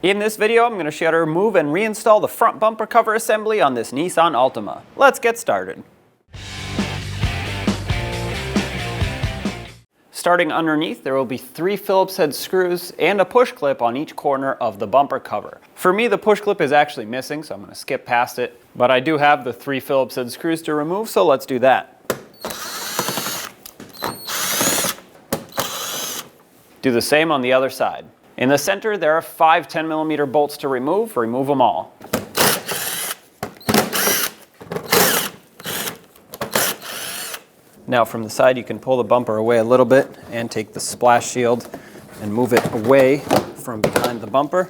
In this video, I'm going to show you how to remove and reinstall the front bumper cover assembly on this Nissan Altima. Let's get started. Starting underneath, there will be 3 Phillips head screws and a push clip on each corner of the bumper cover. For me, the push clip is actually missing, so I'm going to skip past it. But I do have the 3 Phillips head screws to remove, so let's do that. Do the same on the other side. In the center, there are 5 10mm bolts to remove. Remove them all. Now from the side, you can pull the bumper away a little bit and take the splash shield and move it away from behind the bumper.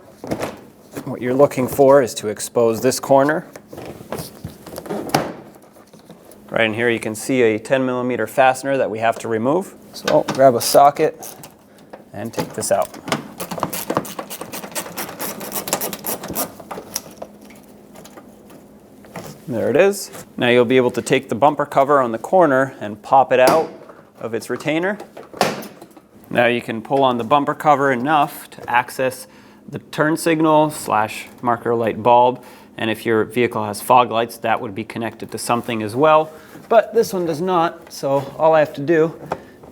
What you're looking for is to expose this corner. Right in here, you can see a 10mm fastener that we have to remove. So grab a socket and take this out. There it is. Now you'll be able to take the bumper cover on the corner and pop it out of its retainer. Now you can pull on the bumper cover enough to access the turn signal / marker light bulb. And if your vehicle has fog lights, that would be connected to something as well. But this one does not, so all I have to do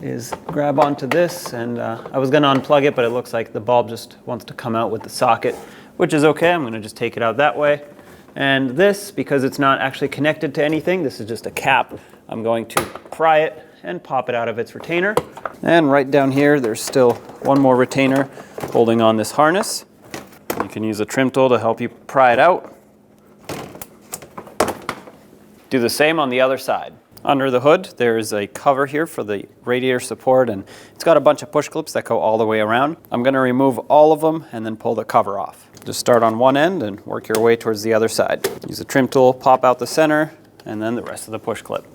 is grab onto this, and I was going to unplug it, but it looks like the bulb just wants to come out with the socket, which is okay. I'm going to just take it out that way. And this, because it's not actually connected to anything, this is just a cap, I'm going to pry it and pop it out of its retainer. And right down here, there's still one more retainer holding on this harness. You can use a trim tool to help you pry it out. Do the same on the other side. Under the hood, there's a cover here for the radiator support, and it's got a bunch of push clips that go all the way around. I'm going to remove all of them and then pull the cover off. Just start on one end and work your way towards the other side. Use a trim tool, pop out the center, and then the rest of the push clip.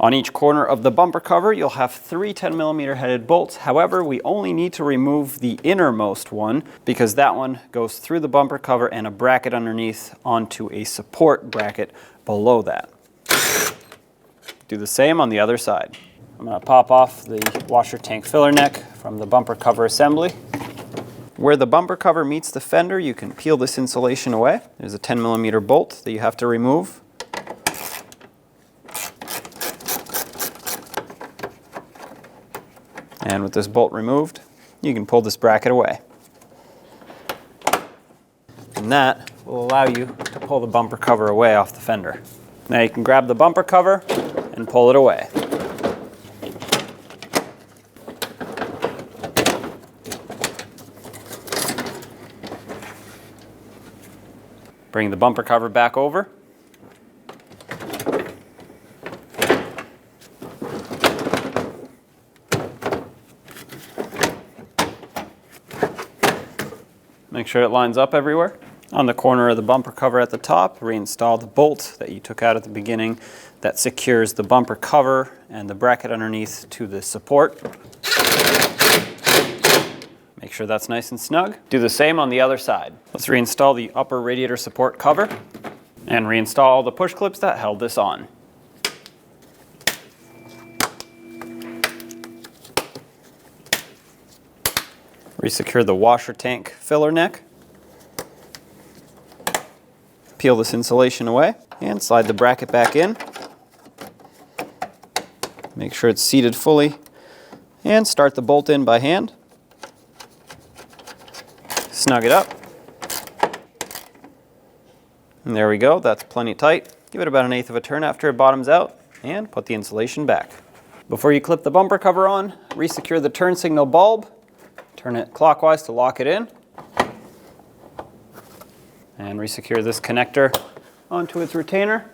On each corner of the bumper cover, you'll have 3 10mm headed bolts. However, we only need to remove the innermost one because that one goes through the bumper cover and a bracket underneath onto a support bracket below that. Do the same on the other side. I'm going to pop off the washer tank filler neck from the bumper cover assembly. Where the bumper cover meets the fender, you can peel this insulation away. There's a 10mm bolt that you have to remove. And with this bolt removed, you can pull this bracket away. And that will allow you to pull the bumper cover away off the fender. Now you can grab the bumper cover and pull it away. Bring the bumper cover back over. Make sure it lines up everywhere. On the corner of the bumper cover at the top, reinstall the bolt that you took out at the beginning that secures the bumper cover and the bracket underneath to the support. Make sure that's nice and snug. Do the same on the other side. Let's reinstall the upper radiator support cover and reinstall all the push clips that held this on. Resecure the washer tank filler neck. Peel this insulation away and slide the bracket back in. Make sure it's seated fully and start the bolt in by hand. Snug it up. And there we go, that's plenty tight. Give it about 1/8 of a turn after it bottoms out and put the insulation back. Before you clip the bumper cover on, resecure the turn signal bulb. Turn it clockwise to lock it in. And resecure this connector onto its retainer.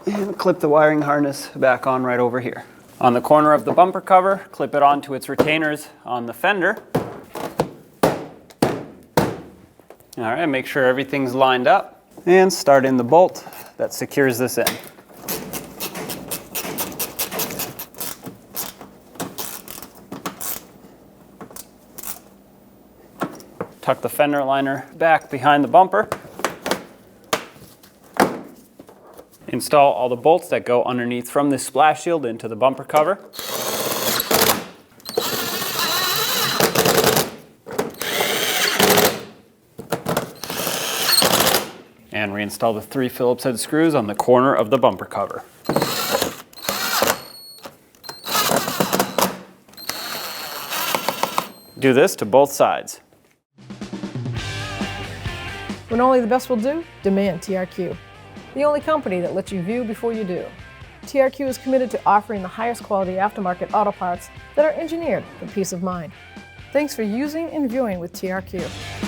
And clip the wiring harness back on right over here. On the corner of the bumper cover, clip it onto its retainers on the fender. All right, make sure everything's lined up. And start in the bolt that secures this in. Tuck the fender liner back behind the bumper. Install all the bolts that go underneath from this splash shield into the bumper cover. And reinstall the 3 Phillips head screws on the corner of the bumper cover. Do this to both sides. When only the best will do, demand TRQ. The only company that lets you view before you do. TRQ is committed to offering the highest quality aftermarket auto parts that are engineered for peace of mind. Thanks for using and viewing with TRQ.